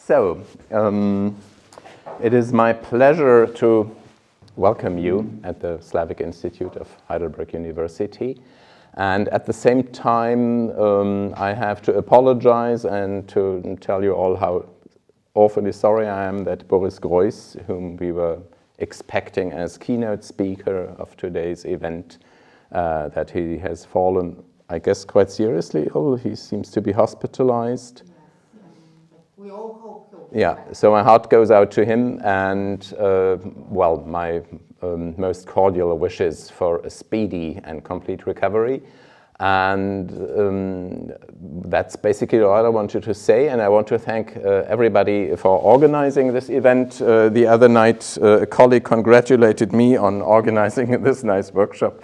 So, it is my pleasure to welcome you at the Slavic Institute of Heidelberg University. And at the same time, I have to apologize and to tell you all how awfully sorry I am that Boris Groys, whom we were expecting as keynote speaker of today's event, that he has fallen, I guess, quite seriously ill. He seems to be hospitalized. We all hope he'll be Yeah, back. so my heart goes out to him, and well, my most cordial wishes for a speedy and complete recovery. And that's basically all I wanted to say, and I want to thank everybody for organizing this event. The other night, a colleague congratulated me on organizing this nice workshop,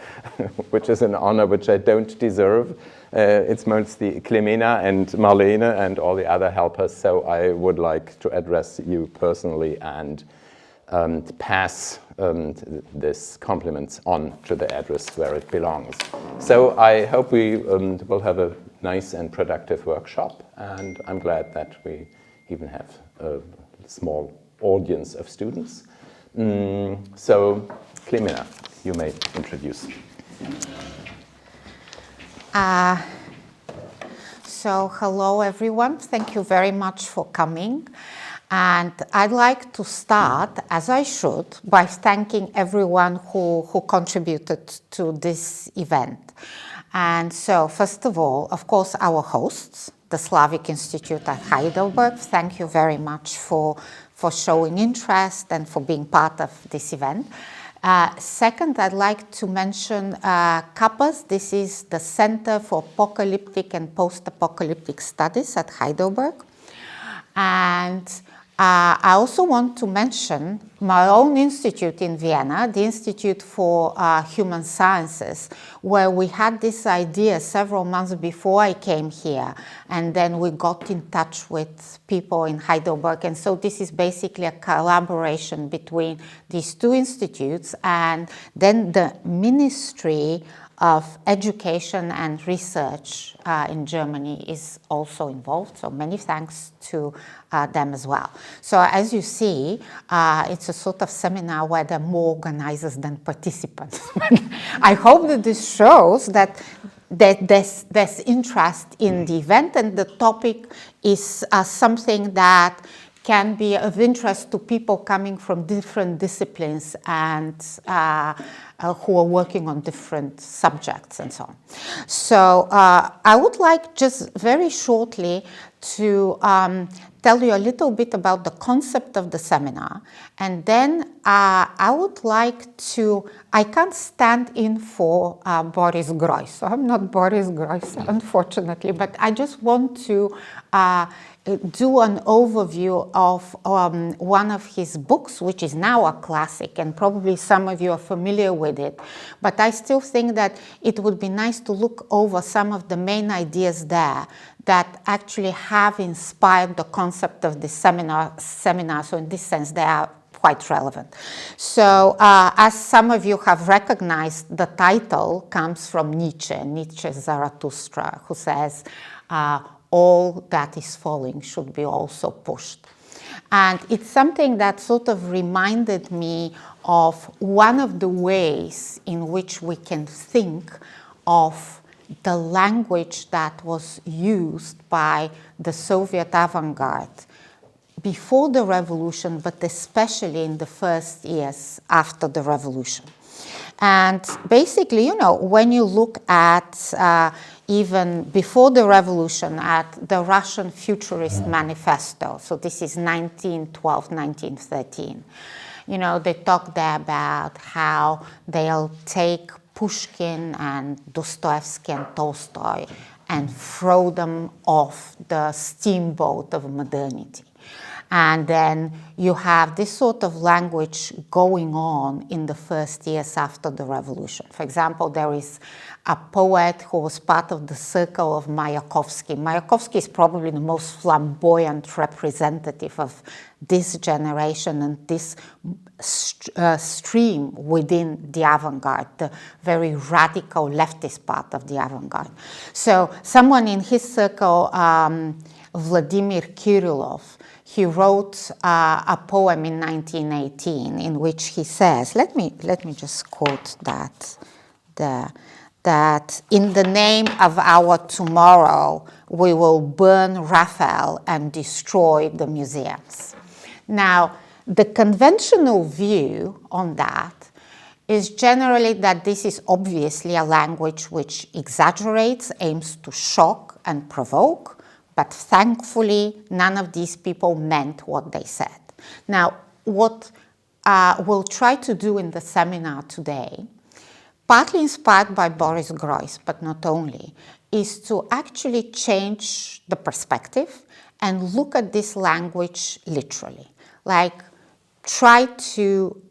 which is an honor which I don't deserve. It's mostly Clemena and Marlene and all the other helpers, so I would like to address you personally and pass this compliments on to the address where it belongs. So I hope we will have a nice and productive workshop, and I'm glad that we even have a small audience of students. So, Clemena, you may introduce. So hello everyone, thank you very much for coming. And I'd like to start, as I should, by thanking everyone who contributed to this event. And so, first of all, of course, our hosts, the Slavic Institute at Heidelberg, thank you very much for showing interest and for being part of this event. Second, I'd like to mention CAPAS. This is the Center for Apocalyptic and Post-Apocalyptic Studies at Heidelberg. And I also want to mention my own institute in Vienna, the Institute for Human Sciences, where we had this idea several months before I came here, and then we got in touch with people in Heidelberg. And so this is basically a collaboration between these two institutes, and then the Ministry of Education and Research in Germany is also involved, so many thanks to them as well. So as you see, it's a sort of seminar where there are more organizers than participants. I hope that this shows that there's interest in the event, and the topic is something that can be of interest to people coming from different disciplines and who are working on different subjects and so on. So I would like just very shortly to tell you a little bit about the concept of the seminar, and then I would like to, I can't stand in for Boris Groys, so I'm not Boris Groys, unfortunately, but I just want to do an overview of one of his books, which is now a classic, and probably some of you are familiar with it. But I still think that it would be nice to look over some of the main ideas there that actually have inspired the concept of this seminar. So in this sense, they are quite relevant. So as some of you have recognized, the title comes from Nietzsche's Zarathustra, who says, all that is falling should be also pushed. And it's something that sort of reminded me of one of the ways in which we can think of the language that was used by the Soviet avant-garde before the revolution, but especially in the first years after the revolution. And basically, you know, when you look at even before the revolution, at the Russian Futurist Manifesto, so this is 1912, 1913, you know, they talk there about how they'll take Pushkin and Dostoevsky and Tolstoy and throw them off the steamboat of modernity. And then you have this sort of language going on in the first years after the revolution. For example, there is a poet who was part of the circle of Mayakovsky. Mayakovsky is probably the most flamboyant representative of this generation and this stream within the avant-garde, the very radical leftist part of the avant-garde. So someone in his circle, Vladimir Kirillov, he wrote a poem in 1918 in which he says, let me just quote that, that in the name of our tomorrow, we will burn Raphael and destroy the museums. Now, the conventional view on that is generally that this is obviously a language which exaggerates, aims to shock and provoke, but thankfully none of these people meant what they said. Now, what we'll try to do in the seminar today, partly inspired by Boris Groys, but not only, is to actually change the perspective and look at this language literally. Like, try to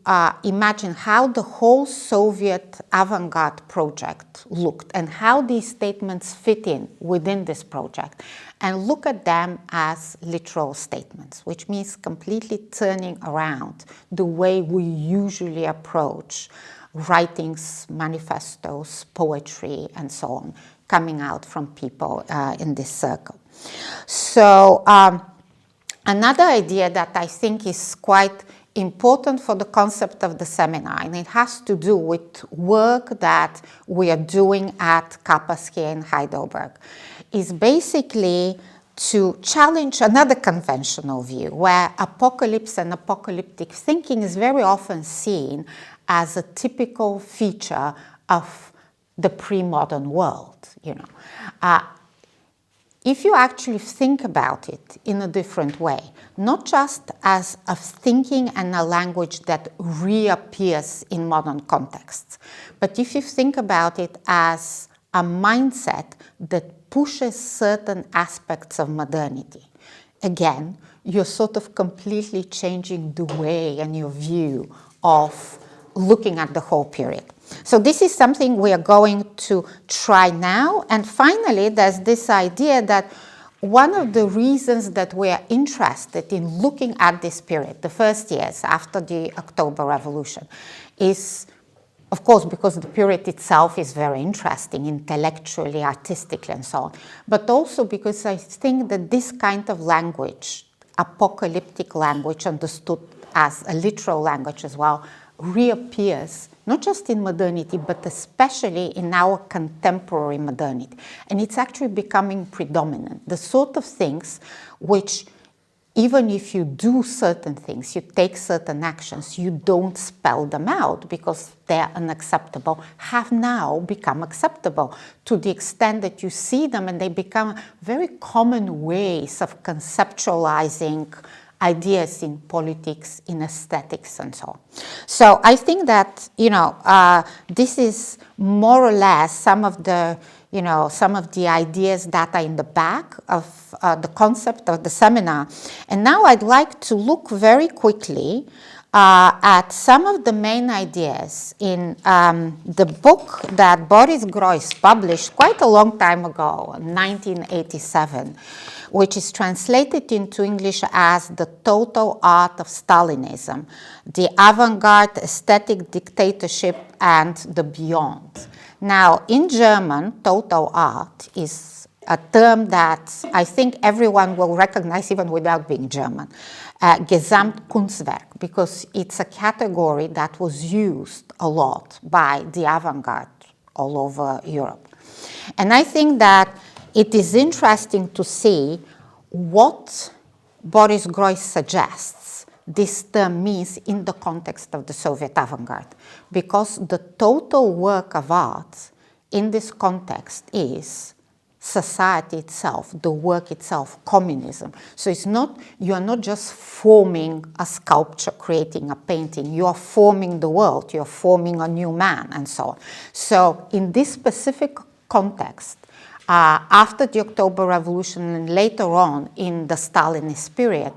imagine how the whole Soviet avant-garde project looked and how these statements fit in within this project, and look at them as literal statements, which means completely turning around the way we usually approach writings, manifestos, poetry, and so on, coming out from people in this circle. So another idea that I think is quite important for the concept of the seminar, and it has to do with work that we are doing at Kappas here in Heidelberg, is basically to challenge another conventional view where apocalypse and apocalyptic thinking is very often seen as a typical feature of the pre-modern world, you know. If you actually think about it in a different way, not just as a thinking and a language that reappears in modern contexts, but if you think about it as a mindset that pushes certain aspects of modernity, again, you're sort of completely changing the way and your view of looking at the whole period. So this is something we are going to try now. And finally, there's this idea that one of the reasons that we are interested in looking at this period, the first years after the October Revolution, is, of course, because the period itself is very interesting, intellectually, artistically, and so on, but also because I think that this kind of language, apocalyptic language, understood as a literal language as well, reappears not just in modernity, but especially in our contemporary modernity. And it's actually becoming predominant. The sort of things which, even if you do certain things, you take certain actions, you don't spell them out because they're unacceptable, have now become acceptable to the extent that you see them and they become very common ways of conceptualizing ideas in politics, in aesthetics, and so on. So I think that, you know, this is more or less some of the, you know, some of the ideas that are in the back of the concept of the seminar. And now I'd like to look very quickly at some of the main ideas in the book that Boris Groys published quite a long time ago, 1987, which is translated into English as The Total Art of Stalinism, the Avant-garde Aesthetic Dictatorship and the Beyond. Now, in German, total art is a term that I think everyone will recognize even without being German, Gesamtkunstwerk, because it's a category that was used a lot by the avant-garde all over Europe. And I think that it is interesting to see what Boris Groys suggests this term means in the context of the Soviet avant-garde, because the total work of art in this context is society itself, the work itself, communism. So it's not, you are not just forming a sculpture, creating a painting, you are forming the world, you are forming a new man, and so on. So in this specific context, after the October Revolution and later on in the Stalinist period,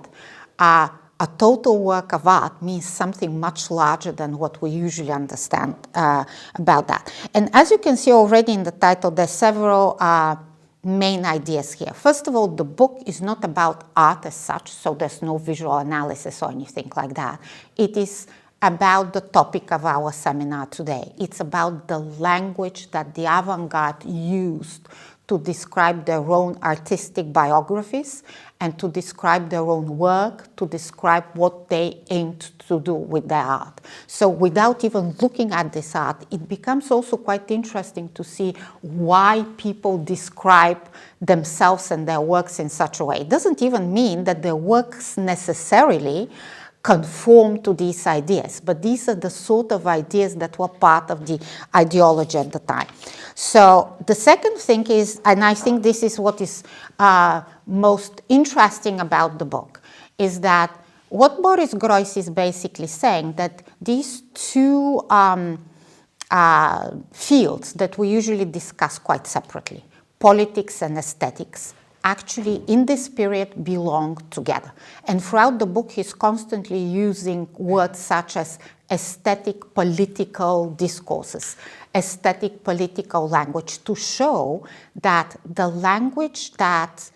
a total work of art means something much larger than what we usually understand about that. And as you can see already in the title, there's several main ideas here. First of all, the book is not about art as such, so there's no visual analysis or anything like that. It is about the topic of our seminar today. It's about the language that the avant-garde used to describe their own artistic biographies and to describe their own work, to describe what they aimed to do with their art. So without even looking at this art, it becomes also quite interesting to see why people describe themselves and their works in such a way. It doesn't even mean that their works necessarily conform to these ideas, but these are the sort of ideas that were part of the ideology at the time. So the second thing is, and I think this is what is most interesting about the book, is that what Boris Groys is basically saying, that these two fields that we usually discuss quite separately, politics and aesthetics, actually in this period belong together. And throughout the book he's constantly using words such as aesthetic political discourses, aesthetic political language, to show that the language that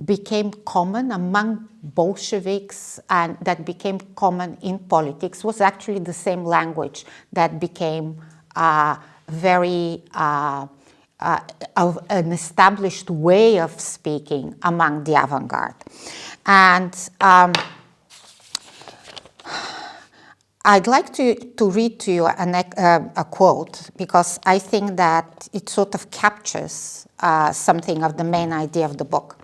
became common among Bolsheviks and that became common in politics was actually the same language that became of an established way of speaking among the avant-garde. And I'd like to read to you a quote, because I think that it sort of captures something of the main idea of the book.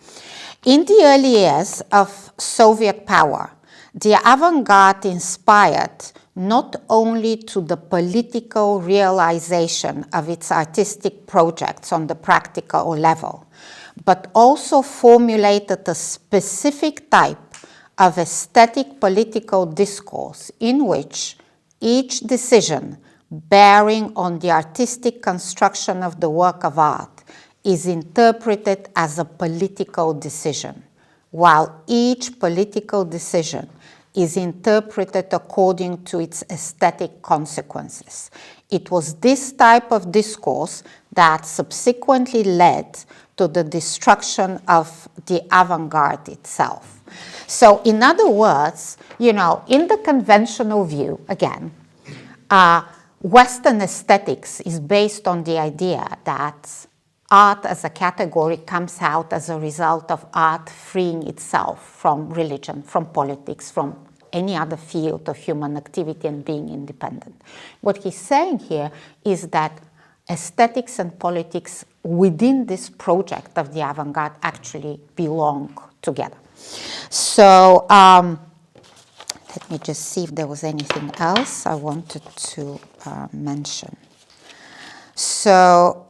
In the early years of Soviet power, the avant-garde inspired not only to the political realization of its artistic projects on the practical level, but also formulated a specific type of aesthetic political discourse in which each decision bearing on the artistic construction of the work of art is interpreted as a political decision, while each political decision is interpreted according to its aesthetic consequences. It was this type of discourse that subsequently led to the destruction of the avant-garde itself. So, in other words, in the conventional view, again, Western aesthetics is based on the idea that art as a category comes out as a result of art freeing itself from religion, from politics, from any other field of human activity and being independent. What he's saying here is that aesthetics and politics within this project of the avant-garde actually belong together. So let me just see if there was anything else I wanted to mention. So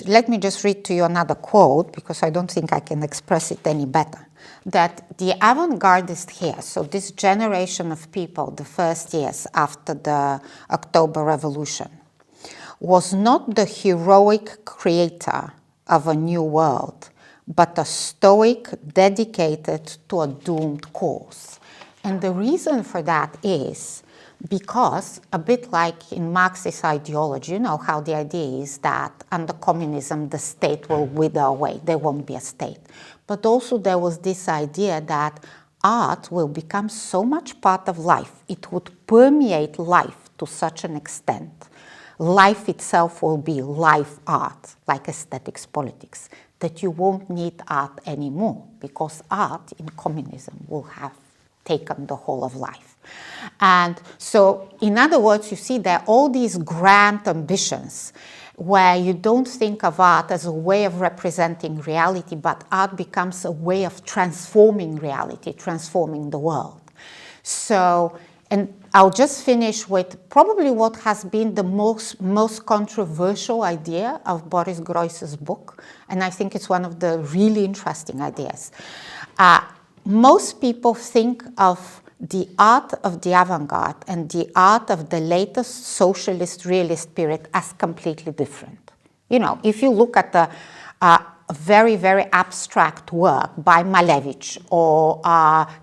let me just read to you another quote, because I don't think I can express it any better. That the avant-gardists here, so this generation of people, the first years after the October Revolution, was not the heroic creator of a new world, but a stoic dedicated to a doomed cause. And the reason for that is because, a bit like in Marxist ideology, you know how the idea is that under communism the state will wither away, there won't be a state. But also there was this idea that art will become so much part of life, it would permeate life to such an extent. Life itself will be life art, like aesthetics, politics, that you won't need art anymore, because art in communism will have taken the whole of life. And so, in other words, you see there are all these grand ambitions where you don't think of art as a way of representing reality, but art becomes a way of transforming reality, transforming the world. So, and I'll just finish with probably what has been the most controversial idea of Boris Groys's book, and I think it's one of the really interesting ideas. Most people think of the art of the avant-garde and the art of the latest socialist realist period as completely different. If you look at the very, very abstract work by Malevich or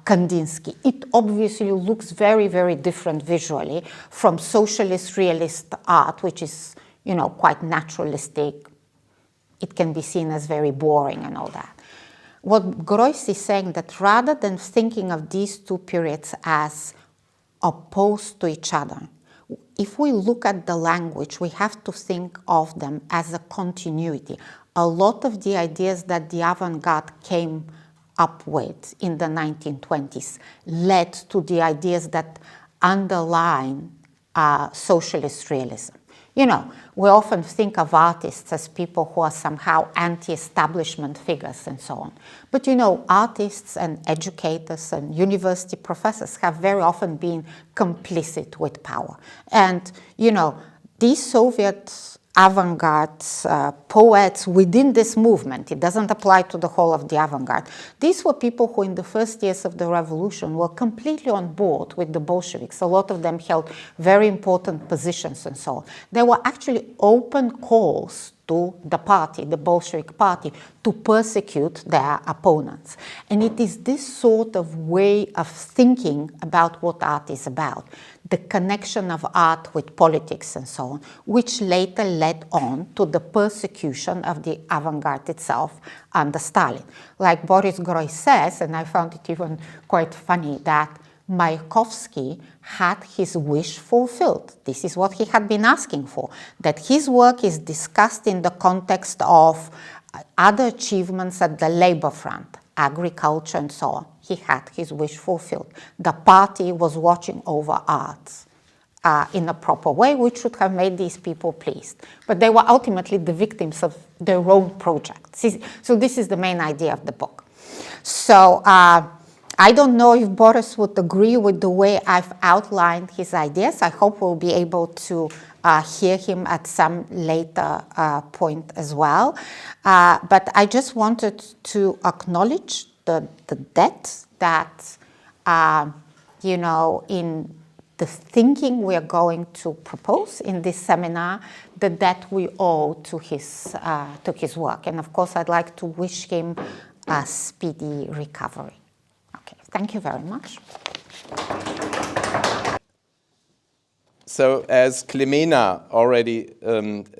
Kandinsky, it obviously looks very, very different visually from socialist realist art, which is, quite naturalistic. It can be seen as very boring and all that. What Groys is saying, that rather than thinking of these two periods as opposed to each other, if we look at the language, we have to think of them as a continuity. A lot of the ideas that the avant-garde came up with in the 1920s led to the ideas that underline socialist realism. You know, we often think of artists as people who are somehow anti-establishment figures and so on. But you know, artists and educators and university professors have very often been complicit with power. And, you know, these Soviet avant-garde poets within this movement, it doesn't apply to the whole of the avant-garde, these were people who in the first years of the revolution were completely on board with the Bolsheviks. A lot of them held very important positions and so on. There were actually open calls to the party, the Bolshevik party, to persecute their opponents. And it is this sort of way of thinking about what art is about, the connection of art with politics and so on, which later led on to the persecution of the avant-garde itself under Stalin. Like Boris Groys says, and I found it even quite funny, that Mayakovsky had his wish fulfilled. This is what he had been asking for, that his work is discussed in the context of other achievements at the labor front, agriculture and so on. He had his wish fulfilled. The party was watching over arts in a proper way, which should have made these people pleased. But they were ultimately the victims of their own projects. So this is the main idea of the book. So I don't know if Boris would agree with the way I've outlined his ideas. I hope we'll be able to hear him at some later point as well. But I just wanted to acknowledge the debt that, you know, in the thinking we are going to propose in this seminar, the debt we owe to his work. And of course, I'd like to wish him a speedy recovery. Okay, thank you very much. So as Clemena already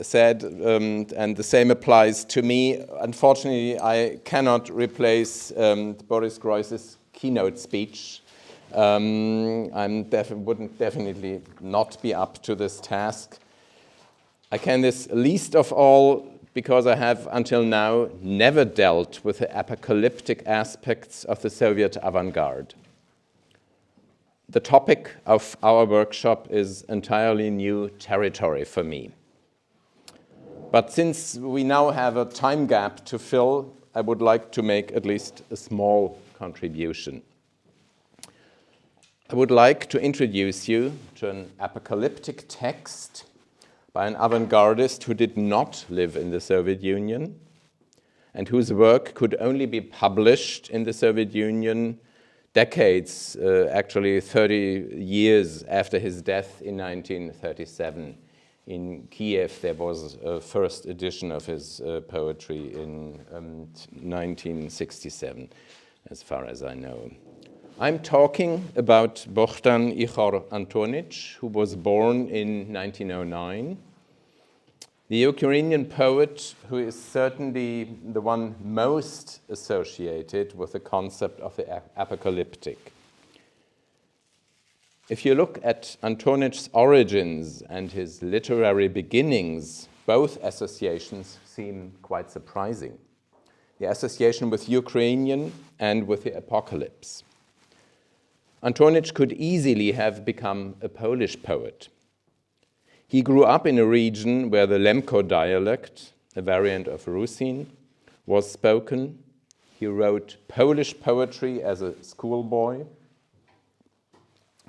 said, and the same applies to me, unfortunately I cannot replace Boris Groys' keynote speech. I wouldn't definitely not be up to this task. I can this least of all because I have until now never dealt with the apocalyptic aspects of the Soviet avant-garde. The topic of our workshop is entirely new territory for me. But since we now have a time gap to fill, I would like to make at least a small contribution. I would like to introduce you to an apocalyptic text by an avant-gardist who did not live in the Soviet Union and whose work could only be published in the Soviet Union decades, actually 30 years after his death in 1937. In Kiev, there was a first edition of his poetry in 1967, as far as I know. I'm talking about Bohdan-Ihor Antonych, who was born in 1909. The Ukrainian poet who is certainly the one most associated with the concept of the apocalyptic. If you look at Antonich's origins and his literary beginnings, both associations seem quite surprising. The association with Ukrainian and with the apocalypse. Antonich could easily have become a Polish poet. He grew up in a region where the Lemko dialect, a variant of Rusin, was spoken. He wrote Polish poetry as a schoolboy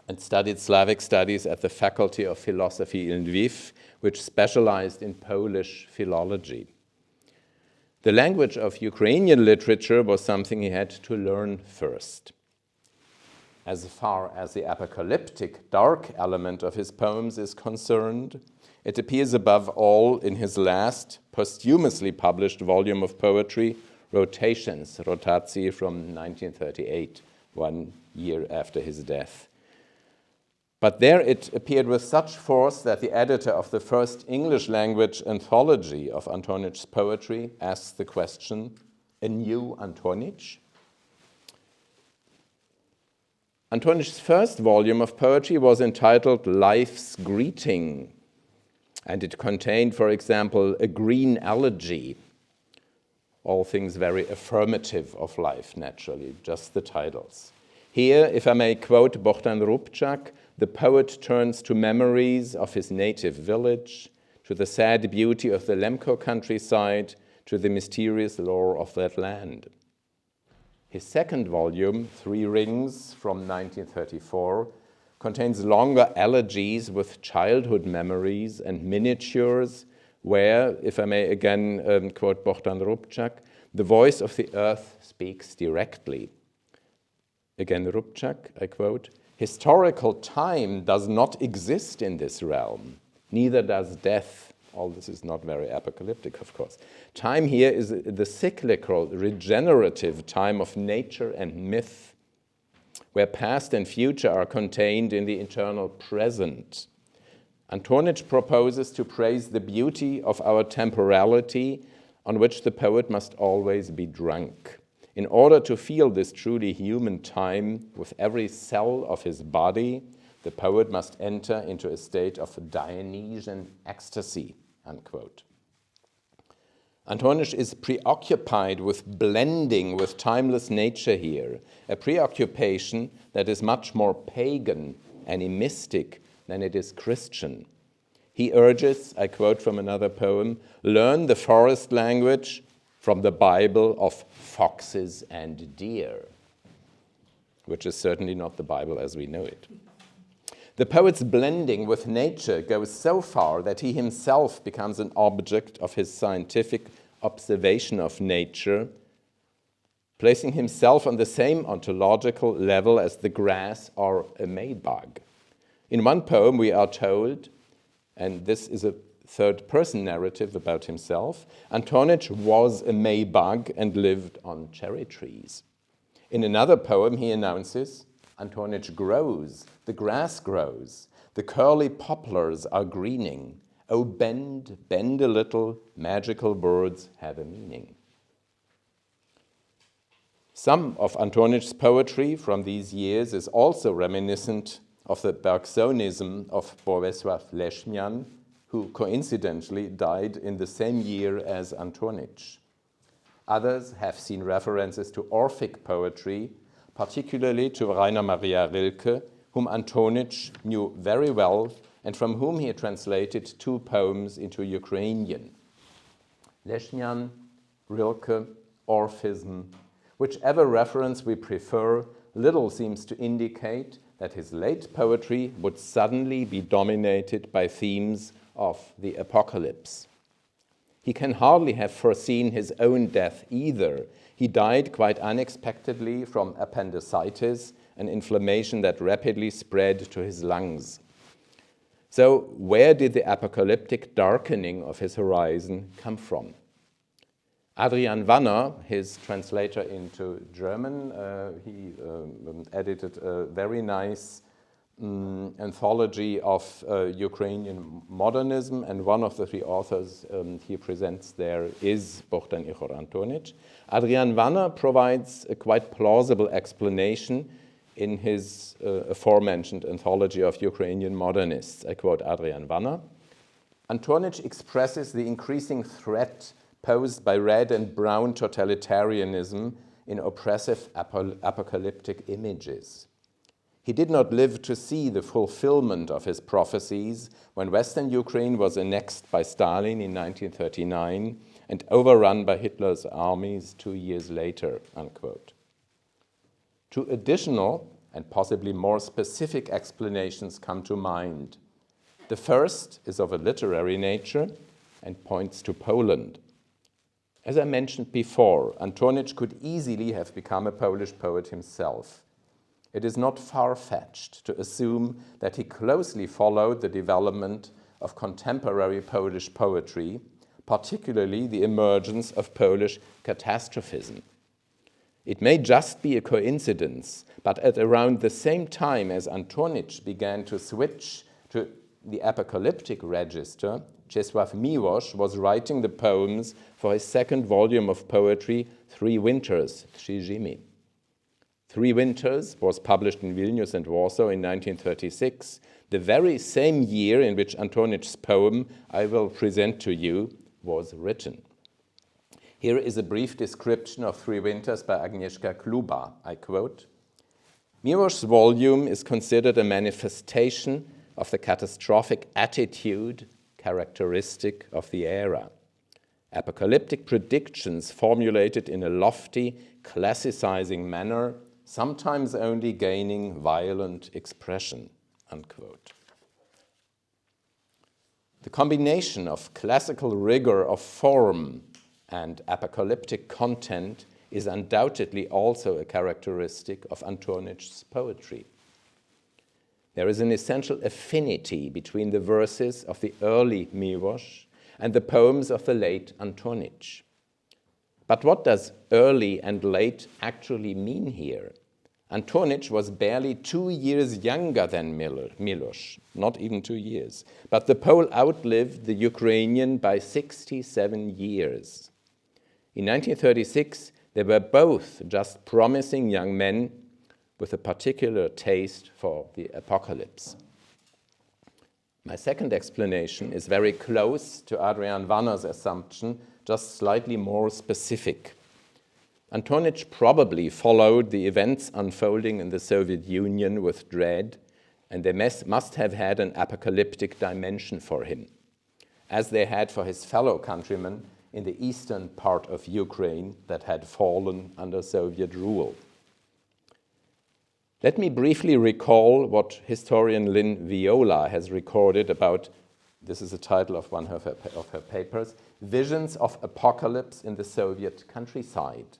and studied Slavic studies at the Faculty of Philosophy in Lviv, which specialized in Polish philology. The language of Ukrainian literature was something he had to learn first. As far as the apocalyptic, dark element of his poems is concerned, it appears above all in his last, posthumously published volume of poetry, Rotations, Rotacji, from 1938, 1 year after his death. But there it appeared with such force that the editor of the first English language anthology of Antonich's poetry asked the question, a new Antonich? Antonich's first volume of poetry was entitled Life's Greeting, and it contained, for example, a green elegy. All things very affirmative of life, naturally, just the titles. Here, if I may quote Bohdan-Ihor, the poet turns to memories of his native village, to the sad beauty of the Lemko countryside, to the mysterious lore of that land. His second volume, Three Rings, from 1934, contains longer elegies with childhood memories and miniatures where, if I may again quote Bohdan-Ihor, the voice of the earth speaks directly. Again, Rubčak, I quote, "Historical time does not exist in this realm, neither does death." All this is not very apocalyptic, of course. Time here is the cyclical, regenerative time of nature and myth, where past and future are contained in the eternal present. Antonich proposes to praise the beauty of our temporality, on which the poet must always be drunk. In order to feel this truly human time with every cell of his body, the poet must enter into a state of Dionysian ecstasy, unquote. Antonich is preoccupied with blending with timeless nature here, a preoccupation that is much more pagan, animistic, than it is Christian. He urges, I quote from another poem, "Learn the forest language from the Bible of foxes and deer," which is certainly not the Bible as we know it. The poet's blending with nature goes so far that he himself becomes an object of his scientific observation of nature, placing himself on the same ontological level as the grass or a maybug. In one poem we are told, and this is a third-person narrative about himself, Antonich was a maybug and lived on cherry trees. In another poem he announces, Antonich grows, the grass grows, the curly poplars are greening. Oh, bend, bend a little, magical words have a meaning. Some of Antonich's poetry from these years is also reminiscent of the Bergsonism of Bolesław Leśmian, who coincidentally died in the same year as Antonich. Others have seen references to Orphic poetry, particularly to Rainer Maria Rilke, whom Antonich knew very well and from whom he translated two poems into Ukrainian. Leśmian, Rilke, Orphism, whichever reference we prefer, little seems to indicate that his late poetry would suddenly be dominated by themes of the apocalypse. He can hardly have foreseen his own death either. He died quite unexpectedly from appendicitis, an inflammation that rapidly spread to his lungs. So where did the apocalyptic darkening of his horizon come from? Adrian Wanner, his translator into German, he edited a very nice anthology of Ukrainian modernism, and one of the three authors he presents there is Bohdan-Ihor Antonich. Adrian Wanner provides a quite plausible explanation in his aforementioned anthology of Ukrainian modernists. I quote Adrian Wanner. Antonich expresses the increasing threat posed by red and brown totalitarianism in oppressive apocalyptic images. He did not live to see the fulfillment of his prophecies when Western Ukraine was annexed by Stalin in 1939 and overrun by Hitler's armies 2 years later, unquote. Two additional and possibly more specific explanations come to mind. The first is of a literary nature and points to Poland. As I mentioned before, Antonich could easily have become a Polish poet himself. It is not far-fetched to assume that he closely followed the development of contemporary Polish poetry, particularly the emergence of Polish catastrophism. It may just be a coincidence, but at around the same time as Antonich began to switch to the apocalyptic register, Czesław Miłosz was writing the poems for his second volume of poetry, Three Winters, Trzy Zimy. Three Winters was published in Vilnius and Warsaw in 1936, the very same year in which Antonich's poem I will present to you was written. Here is a brief description of Three Winters by Agnieszka Kluba. I quote, Miłosz's volume is considered a manifestation of the catastrophic attitude characteristic of the era. Apocalyptic predictions formulated in a lofty, classicizing manner, sometimes only gaining violent expression, unquote. The combination of classical rigor of form and apocalyptic content is undoubtedly also a characteristic of Antonich's poetry. There is an essential affinity between the verses of the early Miłosz and the poems of the late Antonich. But what does early and late actually mean here? Antonich was barely 2 years younger than Miłosz, not even 2 years. But the Pole outlived the Ukrainian by 67 years. In 1936, they were both just promising young men with a particular taste for the apocalypse. My second explanation is very close to Adrian Wanner's assumption, just slightly more specific. Antonich probably followed the events unfolding in the Soviet Union with dread, and they must have had an apocalyptic dimension for him, as they had for his fellow countrymen in the eastern part of Ukraine that had fallen under Soviet rule. Let me briefly recall what historian Lynn Viola has recorded about, this is the title of one of her papers, Visions of Apocalypse in the Soviet Countryside.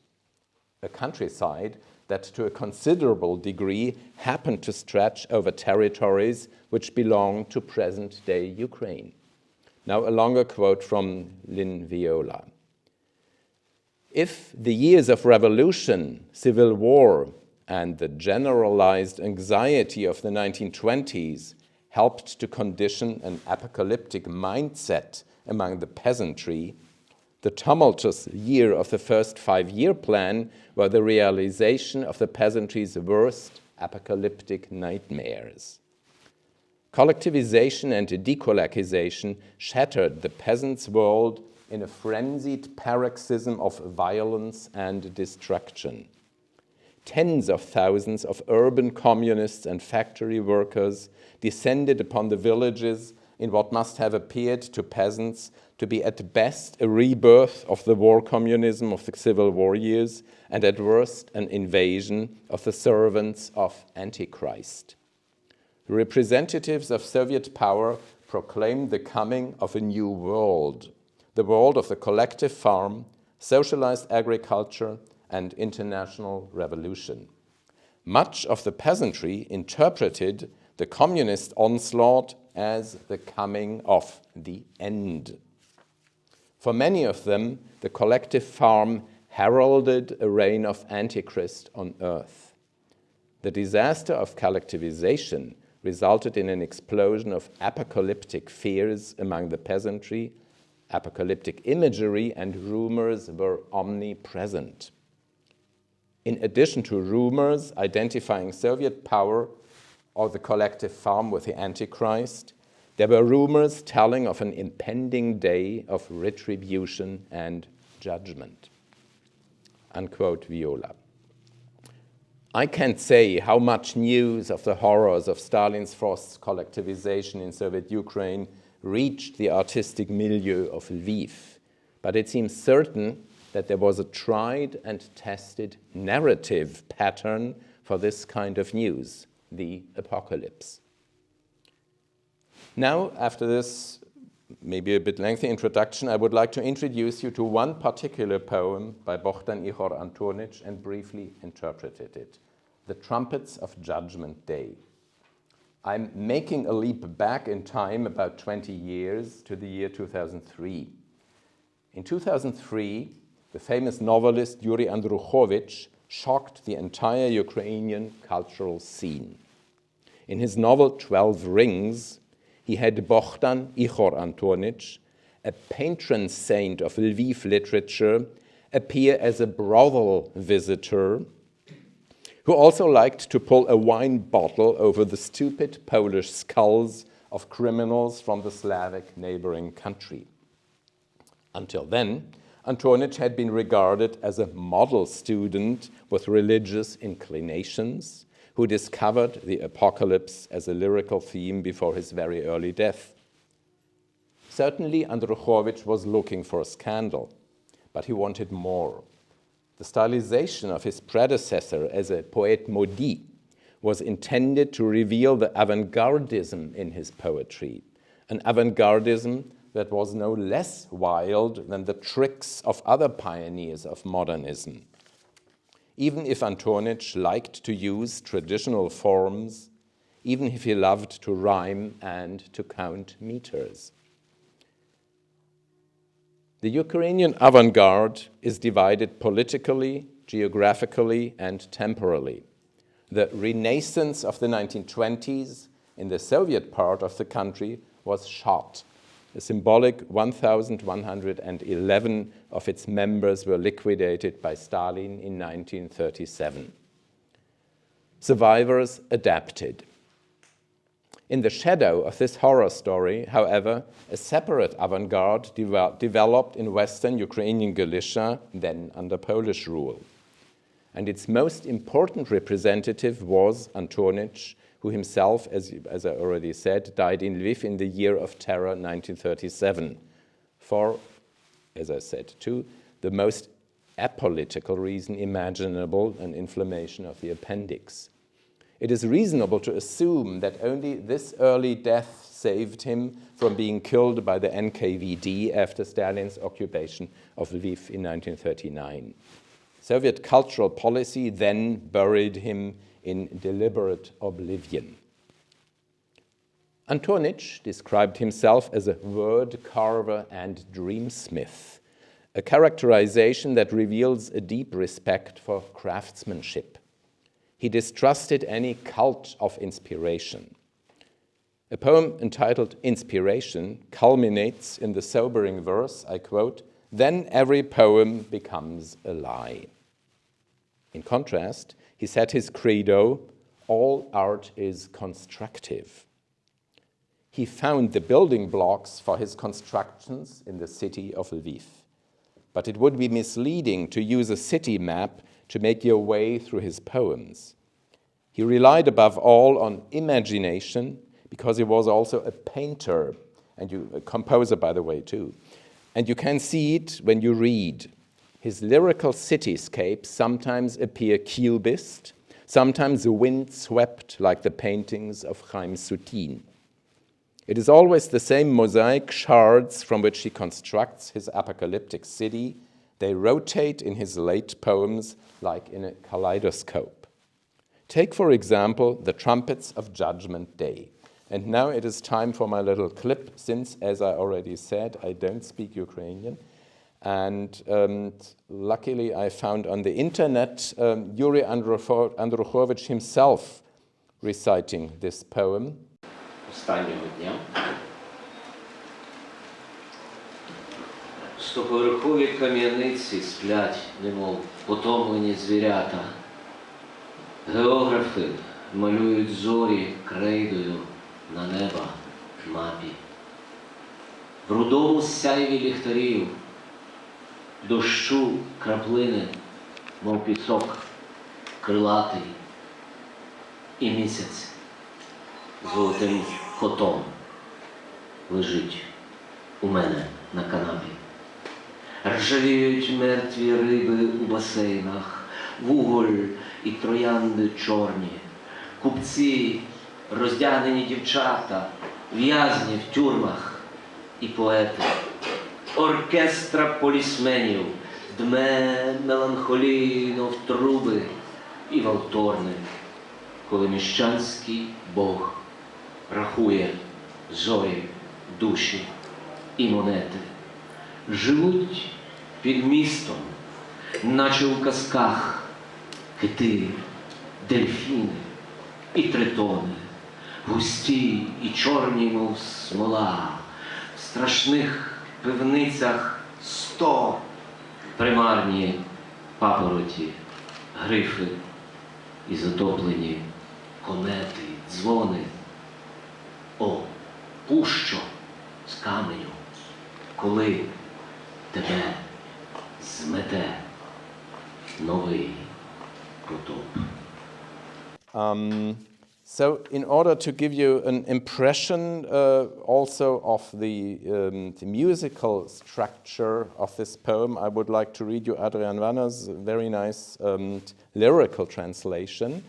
A countryside that to a considerable degree happened to stretch over territories which belonged to present-day Ukraine. Now a longer quote from Lynn Viola. If the years of revolution, civil war, and the generalized anxiety of the 1920s helped to condition an apocalyptic mindset among the peasantry, the tumultuous year of the first 5-year plan were the realization of the peasantry's worst apocalyptic nightmares. Collectivization and decolacization shattered the peasants' world in a frenzied paroxysm of violence and destruction. Tens of thousands of urban communists and factory workers descended upon the villages in what must have appeared to peasants to be at best a rebirth of the war communism of the Civil War years and at worst an invasion of the servants of Antichrist. The representatives of Soviet power proclaimed the coming of a new world, the world of the collective farm, socialized agriculture, and international revolution. Much of the peasantry interpreted the communist onslaught as the coming of the end. For many of them, the collective farm heralded a reign of Antichrist on earth. The disaster of collectivization resulted in an explosion of apocalyptic fears among the peasantry. Apocalyptic imagery and rumors were omnipresent. In addition to rumors identifying Soviet power or the collective farm with the Antichrist, there were rumors telling of an impending day of retribution and judgment. Unquote Viola. I can't say how much news of the horrors of Stalin's forced collectivization in Soviet Ukraine reached the artistic milieu of Lviv, but it seems certain that there was a tried and tested narrative pattern for this kind of news, the apocalypse. Now, after this maybe a bit lengthy introduction, I would like to introduce you to one particular poem by Bohdan-Ihor Antonich and briefly interpreted it, The Trumpets of Judgment Day. I'm making a leap back in time about 20 years to the year 2003. In 2003, the famous novelist Yuri Andruchovich shocked the entire Ukrainian cultural scene. In his novel 12 Rings, he had Bohdan-Ihor Antonich, a patron saint of Lviv literature, appear as a brothel visitor who also liked to pull a wine bottle over the stupid Polish skulls of criminals from the Slavic neighboring country. Until then, Antonych had been regarded as a model student with religious inclinations who discovered the apocalypse as a lyrical theme before his very early death. Certainly, Andruchowicz was looking for a scandal, but he wanted more. The stylization of his predecessor as a poète maudit was intended to reveal the avant-gardism in his poetry, an avant-gardism that was no less wild than the tricks of other pioneers of modernism. Even if Antonych liked to use traditional forms, even if he loved to rhyme and to count meters. The Ukrainian avant-garde is divided politically, geographically, and temporally. The renaissance of the 1920s in the Soviet part of the country was shot. A symbolic 1,111 of its members were liquidated by Stalin in 1937. Survivors adapted. In the shadow of this horror story, however, a separate avant-garde developed in western Ukrainian Galicia, then under Polish rule. And its most important representative was Antonych, who himself, as I already said, died in Lviv in the year of terror 1937, for, as I said too, the most apolitical reason imaginable, an inflammation of the appendix. It is reasonable to assume that only this early death saved him from being killed by the NKVD after Stalin's occupation of Lviv in 1939. Soviet cultural policy then buried him in deliberate oblivion. Antonych described himself as a word carver and dreamsmith, a characterization that reveals a deep respect for craftsmanship. He distrusted any cult of inspiration. A poem entitled Inspiration culminates in the sobering verse, I quote, "Then every poem becomes a lie." In contrast, he said his credo, "All art is constructive." He found the building blocks for his constructions in the city of Lviv. But it would be misleading to use a city map to make your way through his poems. He relied above all on imagination because he was also a painter, and a composer, by the way, too. And you can see it when you read. His lyrical cityscapes sometimes appear cubist, sometimes wind-swept like the paintings of Chaim Soutine. It is always the same mosaic shards from which he constructs his apocalyptic city. They rotate in his late poems like in a kaleidoscope. Take, for example, the trumpets of Judgment Day. And now it is time for my little clip, since, as I already said, I don't speak Ukrainian. And luckily I found on the internet Yuri Andruchowicz himself reciting this poem. Останнього дня. Стоповерхові кам'яниці сплять, немов потомлені звірята. Географи малюють зорі крейдою на неба мапі. В рудому сяйві ліхтарів дощу краплини, мов пісок, крилатий, і місяць золотим котом лежить у мене на канапі. Ржавіють мертві риби у басейнах, вуголь і троянди чорні, купці, роздягнені дівчата, в'язні в тюрмах і поети. Оркестра полісменів дме меланхолійно в труби і валторни, коли міщанський Бог рахує зорі, душі і монети. Живуть під містом, наче у казках, кити, дельфіни і тритони, густі і чорні, мов смола, в страшних пивницях 100 примарні папороті, грифи і затоплені комети, дзвони. О, пущо з каменю, коли тебе змете новий потоп. So in order to give you an impression also of the musical structure of this poem, I would like to read you Adrian Wanner's very nice lyrical translation.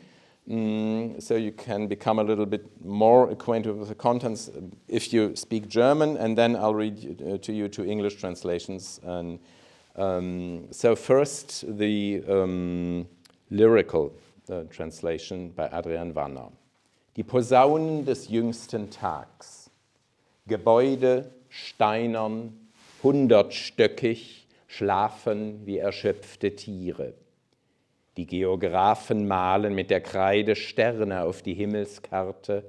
So you can become a little bit more acquainted with the contents if you speak German, and then I'll read to you two English translations. And so first the lyrical translation by Adrian Wanner. Die Posaunen des jüngsten Tags. Gebäude, steinern, 100-stöckig, schlafen wie erschöpfte Tiere. Die Geographen malen mit der Kreide Sterne auf die Himmelskarte.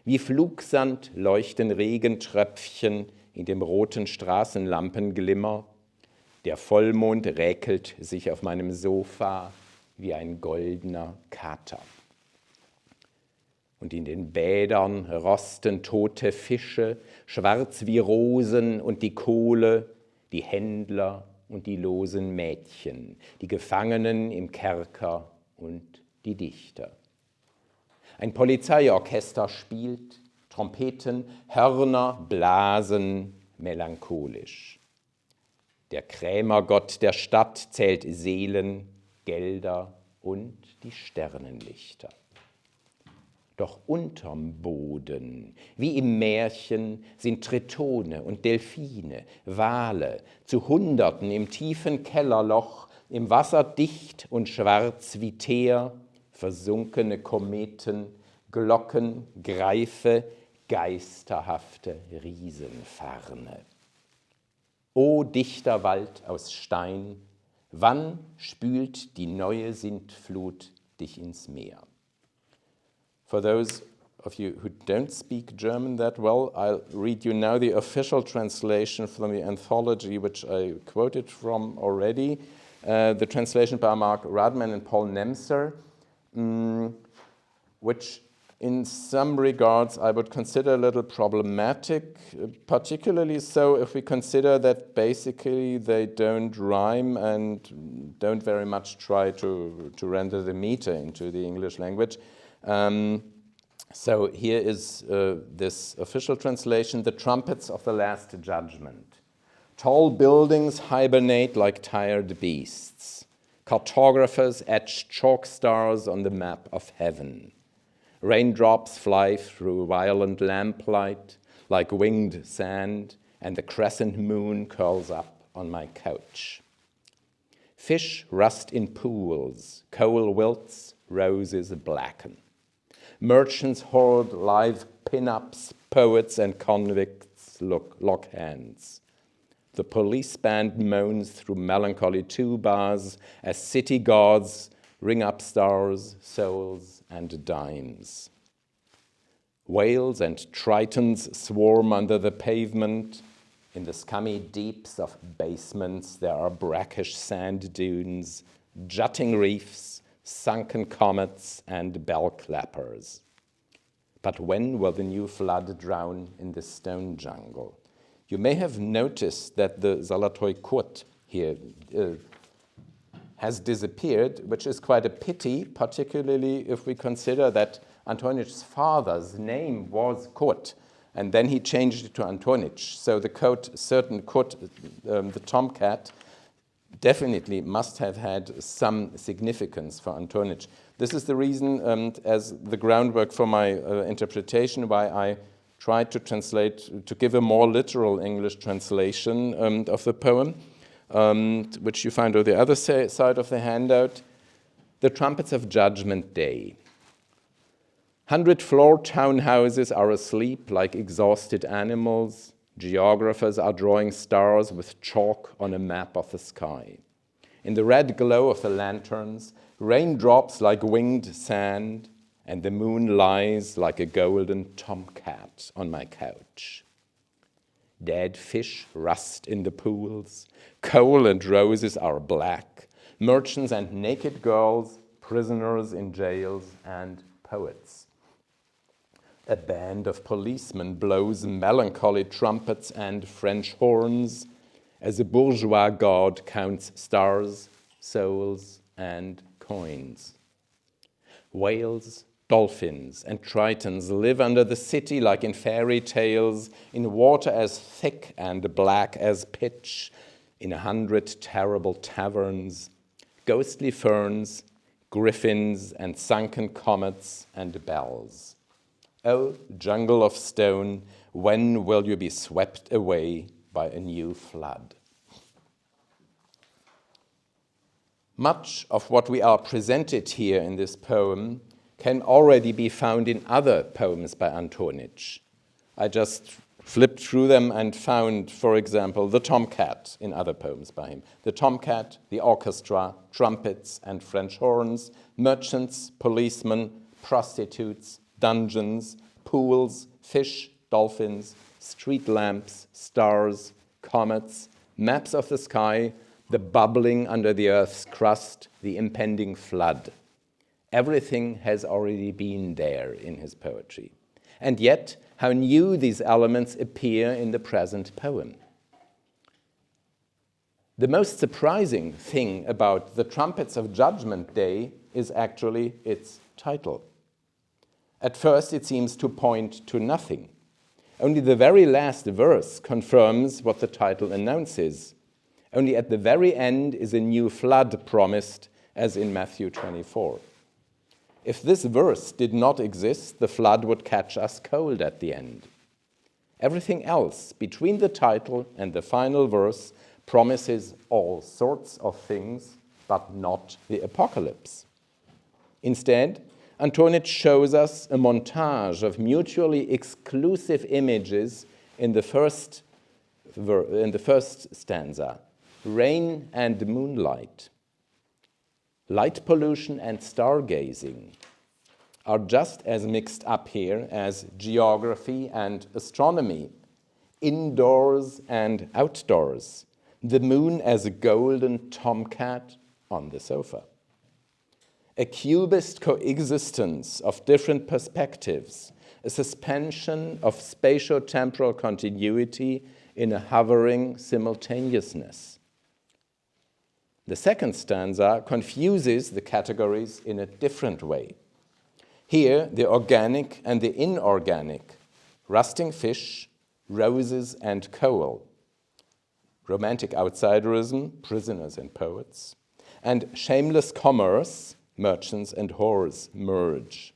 Wie Flugsand leuchten Regentröpfchen in dem roten Straßenlampenglimmer. Der Vollmond räkelt sich auf meinem Sofa wie ein goldener Kater. Und in den Bädern rosten tote Fische, schwarz wie Rosen und die Kohle, die Händler und die losen Mädchen, die Gefangenen im Kerker und die Dichter. Ein Polizeiorchester spielt, Trompeten, Hörner blasen melancholisch. Der Krämergott der Stadt zählt Seelen, Gelder und die Sternenlichter. Doch unterm Boden, wie im Märchen, sind Tritone und Delfine, Wale, zu Hunderten im tiefen Kellerloch, im Wasser dicht und schwarz wie Teer, versunkene Kometen, Glocken, Greife, geisterhafte Riesenfarne. O dichter Wald aus Stein, wann spült die neue Sintflut dich ins Meer? For those of you who don't speak German that well, I'll read you now the official translation from the anthology which I quoted from already, the translation by Mark Radman and Paul Nemser, which in some regards I would consider a little problematic, particularly so if we consider that basically they don't rhyme and don't very much try to render the meter into the English language. So here is this official translation, The Trumpets of the Last Judgment. Tall buildings hibernate like tired beasts. Cartographers etch chalk stars on the map of heaven. Raindrops fly through violent lamplight like winged sand, and the crescent moon curls up on my couch. Fish rust in pools, coal wilts, roses blacken. Merchants hoard live pin-ups, poets and convicts lock hands. The police band moans through melancholy two-bars as city guards ring up stars, souls and dimes. Whales and tritons swarm under the pavement. In the scummy deeps of basements there are brackish sand dunes, jutting reefs, sunken comets and bell clappers. But when will the new flood drown in the stone jungle? You may have noticed that the Zalatoy Kut here has disappeared, which is quite a pity, particularly if we consider that Antonich's father's name was Kut, and then he changed it to Antonich. So the certain Kut, the tomcat, definitely must have had some significance for Antonich. This is the reason, as the groundwork for my interpretation, why I tried to translate, to give a more literal English translation of the poem, which you find on the other side of the handout. The Trumpets of Judgment Day. 100-floor townhouses are asleep like exhausted animals. Geographers are drawing stars with chalk on a map of the sky. In the red glow of the lanterns, raindrops like winged sand, and the moon lies like a golden tomcat on my couch. Dead fish rust in the pools, coal and roses are black, merchants and naked girls prisoners in jails, and poets. A band of policemen blows melancholy trumpets and French horns as a bourgeois god counts stars, souls, and coins. Whales, dolphins, and tritons live under the city like in fairy tales, in water as thick and black as pitch, in 100 terrible taverns, ghostly ferns, griffins, and sunken comets and bells. Oh, jungle of stone, when will you be swept away by a new flood? Much of what we are presented here in this poem can already be found in other poems by Antonych. I just flipped through them and found, for example, the tomcat in other poems by him. The tomcat, the orchestra, trumpets and French horns, merchants, policemen, prostitutes, dungeons, pools, fish, dolphins, street lamps, stars, comets, maps of the sky, the bubbling under the earth's crust, the impending flood. Everything has already been there in his poetry. And yet, how new these elements appear in the present poem. The most surprising thing about the Trumpets of Judgment Day is actually its title. At first, it seems to point to nothing. Only the very last verse confirms what the title announces. Only at the very end is a new flood promised, as in Matthew 24. If this verse did not exist, the flood would catch us cold at the end. Everything else between the title and the final verse promises all sorts of things, but not the apocalypse. Instead, Antonych shows us a montage of mutually exclusive images in the first stanza, rain and moonlight. Light pollution and stargazing are just as mixed up here as geography and astronomy, indoors and outdoors, the moon as a golden tomcat on the sofa. A cubist coexistence of different perspectives, a suspension of spatio-temporal continuity in a hovering simultaneousness. The second stanza confuses the categories in a different way. Here, the organic and the inorganic, rusting fish, roses and coal, romantic outsiderism, prisoners and poets, and shameless commerce, merchants and whores, merge.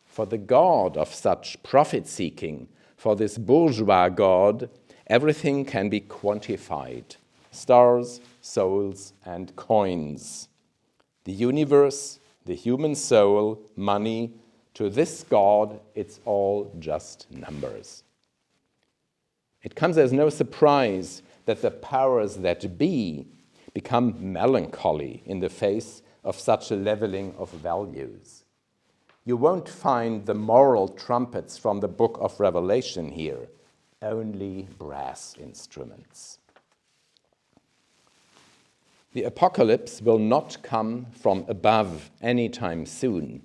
For the god of such profit-seeking, for this bourgeois god, everything can be quantified. Stars, souls, and coins. The universe, the human soul, money, to this god, it's all just numbers. It comes as no surprise that the powers that be become melancholy in the face of such a leveling of values. You won't find the moral trumpets from the book of Revelation here, only brass instruments. The apocalypse will not come from above anytime soon.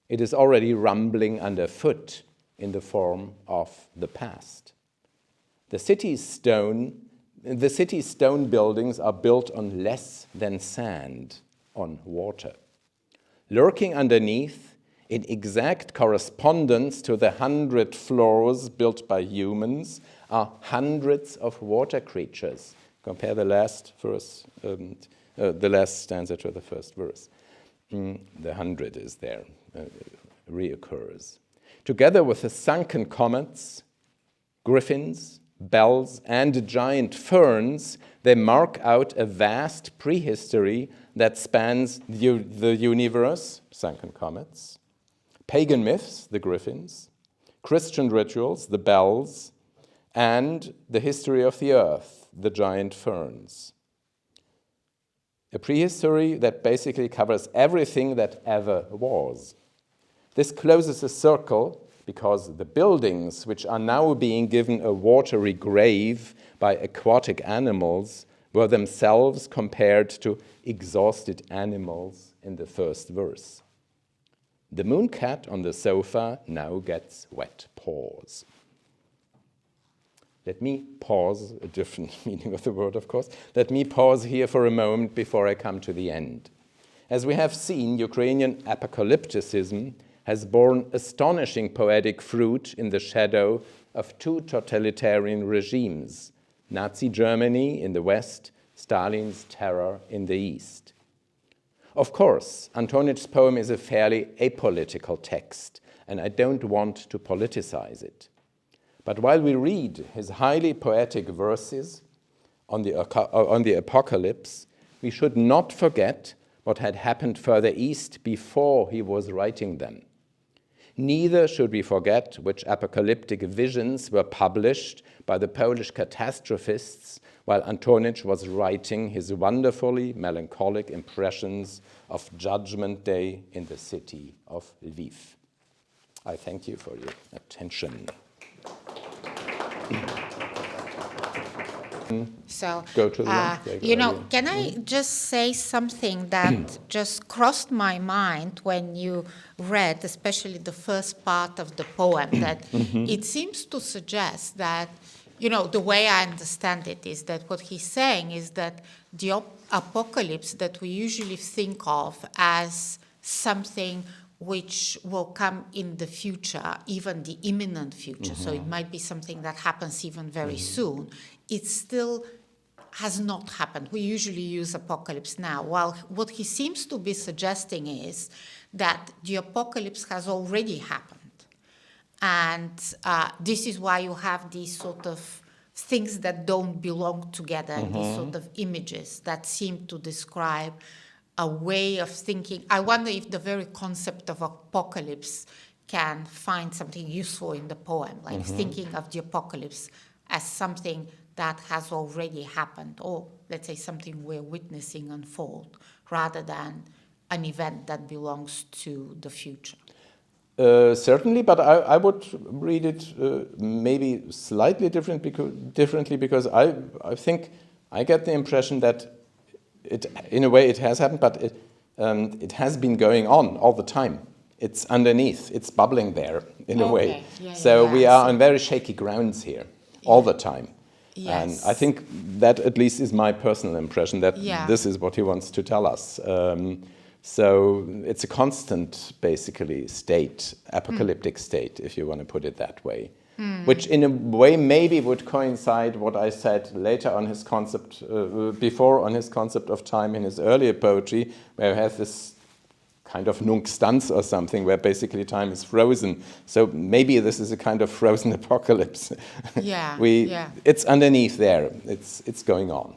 It is already rumbling underfoot in the form of the past. The city's stone buildings are built on less than sand, on water. Lurking underneath, in exact correspondence to the 100 floors built by humans, are hundreds of water creatures. Compare the last verse, the last stanza to the first verse. The 100 is there, reoccurs. Together with the sunken comets, griffins, bells, and giant ferns, they mark out a vast prehistory that spans the universe, sunken comets, pagan myths, the griffins, Christian rituals, the bells, and the history of the earth, the giant ferns. A prehistory that basically covers everything that ever was. This closes a circle because the buildings, which are now being given a watery grave by aquatic animals, were themselves compared to exhausted animals in the first verse. The moon cat on the sofa now gets wet paws. Let me pause, a different meaning of the word, of course. Let me pause here for a moment before I come to the end. As we have seen, Ukrainian apocalypticism has borne astonishing poetic fruit in the shadow of two totalitarian regimes, Nazi Germany in the West, Stalin's terror in the East. Of course, Antonich's poem is a fairly apolitical text, and I don't want to politicize it. But while we read his highly poetic verses on the apocalypse, we should not forget what had happened further east before he was writing them. Neither should we forget which apocalyptic visions were published by the Polish catastrophists while Antonich was writing his wonderfully melancholic impressions of Judgment Day in the city of Lviv. I thank you for your attention. So, go to the can I just say something that just crossed my mind when you read, especially the first part of the poem, that it seems to suggest that, the way I understand it is that what he's saying is that the apocalypse that we usually think of as something which will come in the future, even the imminent future, so it might be something that happens even very soon, it still has not happened. We usually use apocalypse now. While what he seems to be suggesting is that the apocalypse has already happened. And this is why you have these sort of things that don't belong together, and these sort of images that seem to describe a way of thinking. I wonder if the very concept of apocalypse can find something useful in the poem, like thinking of the apocalypse as something that has already happened, or let's say something we're witnessing unfold, rather than an event that belongs to the future. Certainly, but I would read it maybe slightly differently because I think I get the impression that in a way it has happened, but it has been going on all the time. It's underneath, it's bubbling there in a way. We are on very shaky grounds here all the time. Yes. And I think that at least is my personal impression, that this is what he wants to tell us. So it's a constant, basically, state, apocalyptic state, if you want to put it that way. Which in a way maybe would coincide what I said later on his concept, before on his concept of time in his earlier poetry, where he has this kind of nunc stans or something, where basically time is frozen. So maybe this is a kind of frozen apocalypse. It's underneath there. It's going on.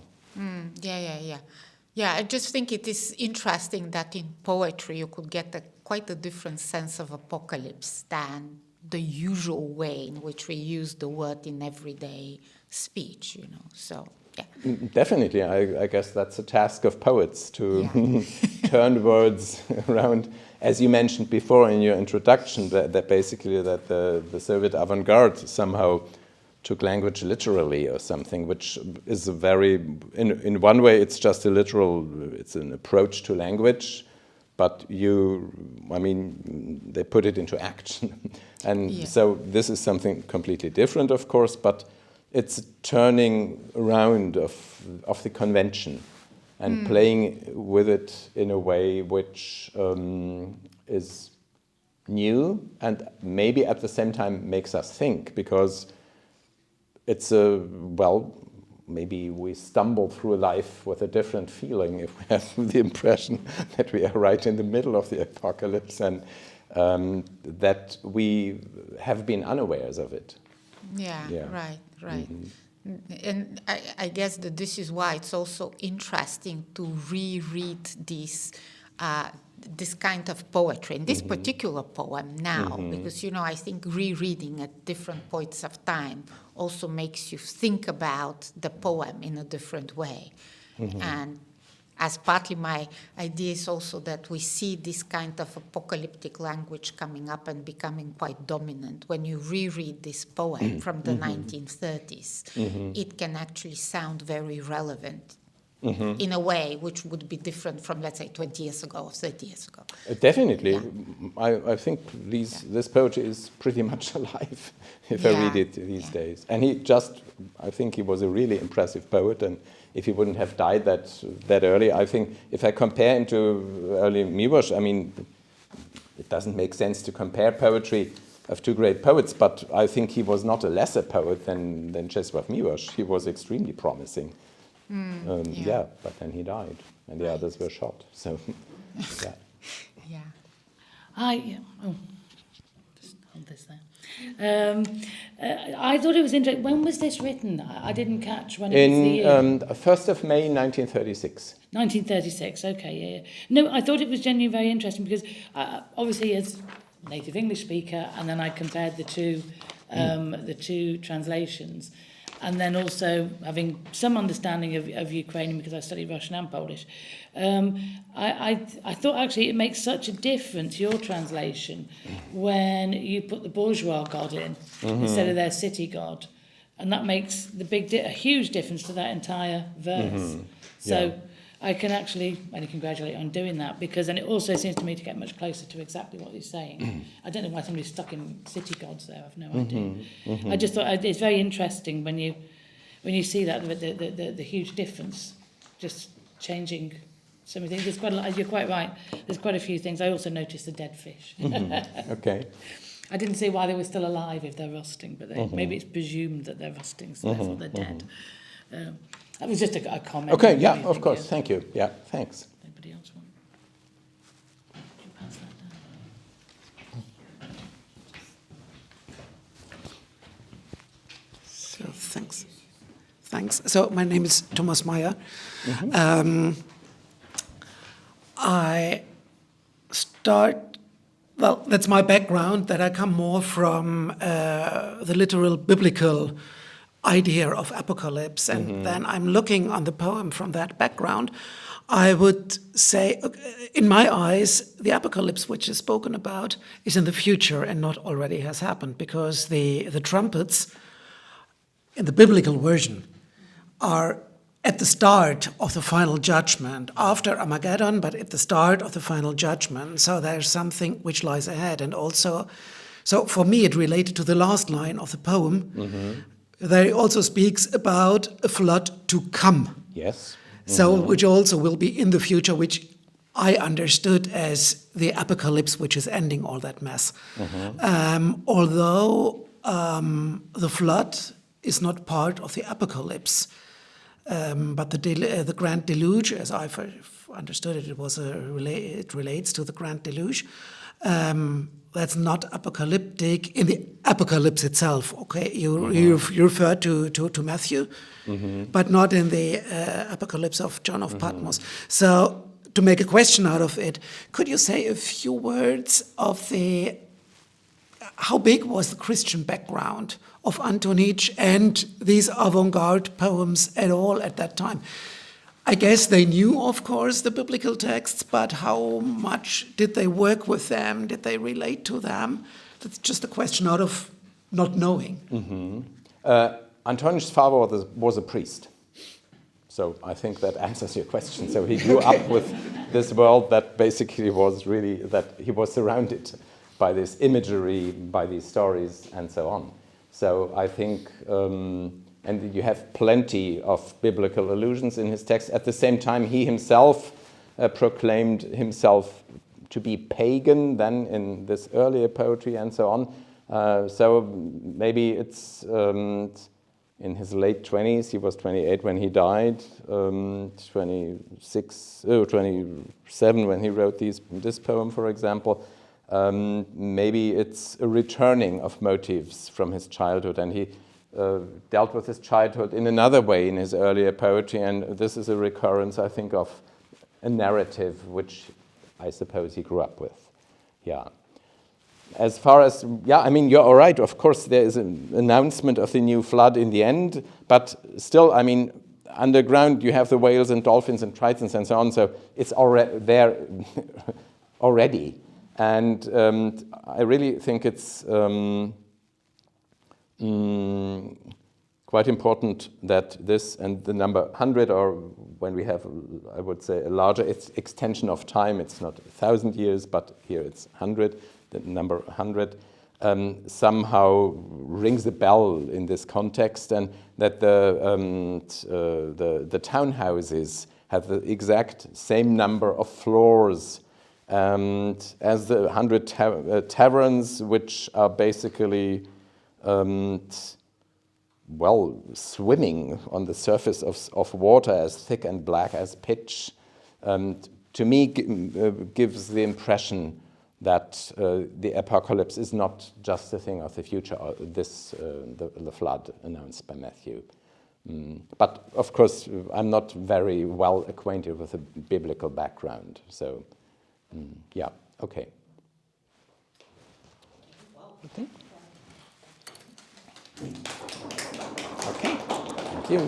Yeah, I just think it is interesting that in poetry you could get quite a different sense of apocalypse than the usual way in which we use the word in everyday speech, so, yeah. Definitely, I guess that's a task of poets to turn words around. As you mentioned before in your introduction, that basically that the Soviet avant-garde somehow took language literally or something, which is a very, in one way it's just it's an approach to language, but they put it into action. And so this is something completely different, of course, but it's turning around of the convention and playing with it in a way which is new and maybe at the same time makes us think, because it's maybe we stumble through life with a different feeling if we have the impression that we are right in the middle of the apocalypse and that we have been unawares of it. Right. And I guess that this is why it's also interesting to reread this kind of poetry, in this particular poem now, because, I think rereading at different points of time also makes you think about the poem in a different way. And as partly my idea is also that we see this kind of apocalyptic language coming up and becoming quite dominant. When you reread this poem from the 1930s, it can actually sound very relevant in a way which would be different from, let's say, 20 years ago or 30 years ago. Definitely. Yeah. I think this poetry is pretty much alive if I read it these days. And I think he was a really impressive poet, and if he wouldn't have died that early, I think if I compare him to early Miłosz, I mean, it doesn't make sense to compare poetry of two great poets, but I think he was not a lesser poet than Czesław Miłosz. He was extremely promising. But then he died, and the others were shot. So, yeah. Just hold this there. I thought it was interesting. When was this written? I didn't catch when it was the year. 1st of May, 1936. 1936, okay, yeah. No, I thought it was genuinely very interesting because obviously as native English speaker, and then I compared the two translations, and then also having some understanding of Ukrainian because I studied Russian and Polish. I thought actually it makes such a difference, your translation, when you put the bourgeois god in instead of their city god, and that makes a huge difference to that entire verse. So I can actually only congratulate you on doing that, because then it also seems to me to get much closer to exactly what he's saying. I don't know why somebody's stuck in city gods there. I've no idea. I just thought it's very interesting when you see that the huge difference, just changing so many things. There's quite a lot, you're quite right. There's quite a few things. I also noticed the dead fish. Okay. I didn't see why they were still alive if they're rusting, but maybe it's presumed that they're rusting, so therefore they're dead. That was just a comment. Okay, yeah, of course. Thank you. Yeah, thanks. Anybody else want? Could you pass that down? So, thanks. So, my name is Thomas Meyer. That's my background, that I come more from the literal biblical idea of apocalypse, and then I'm looking on the poem from that background. I would say, in my eyes, the apocalypse which is spoken about is in the future and not already has happened, because the trumpets in the biblical version are at the start of the final judgment, after Armageddon, but at the start of the final judgment. So there's something which lies ahead. And also, so for me, it related to the last line of the poem. There also speaks about a flood to come. Yes. So, which also will be in the future, which I understood as the apocalypse, which is ending all that mess. Although the flood is not part of the apocalypse, but the Grand Deluge, as I've understood it, it relates to the Grand Deluge. That's not apocalyptic in the apocalypse itself. Okay, you refer to Matthew, but not in the apocalypse of John of Patmos. So, to make a question out of it, could you say a few words of how big was the Christian background of Antonych and these avant-garde poems at all at that time? I guess they knew, of course, the biblical texts, but how much did they work with them? Did they relate to them? That's just a question out of not knowing. Antonich's father was a priest. So I think that answers your question. So he grew up with this world that basically was really, that he was surrounded by this imagery, by these stories, and so on. So I think, and you have plenty of biblical allusions in his text. At the same time, he himself proclaimed himself to be pagan then in this earlier poetry and so on. So maybe it's in his late 20s, he was 28 when he died, 27 when he wrote this poem, for example. Maybe it's a returning of motifs from his childhood, and he dealt with his childhood in another way in his earlier poetry, and this is a recurrence, I think, of a narrative which I suppose he grew up with. Yeah. As far as, I mean, you're all right. Of course, there is an announcement of the new flood in the end, but still, I mean, underground you have the whales and dolphins and tritons and so on, so it's already there already. And I really think it's quite important that this and the number 100 or when we have, I would say, a larger extension of time, it's not 1,000 years, but here it's 100, the number 100, somehow rings a bell in this context, and that the townhouses have the exact same number of floors as the 100 taverns, which are basically well, swimming on the surface of water as thick and black as pitch, to me gives the impression that the apocalypse is not just a thing of the future, the flood announced by Matthew. But of course, I'm not very well acquainted with the biblical background, so yeah, okay. Okay. Okay, thank you.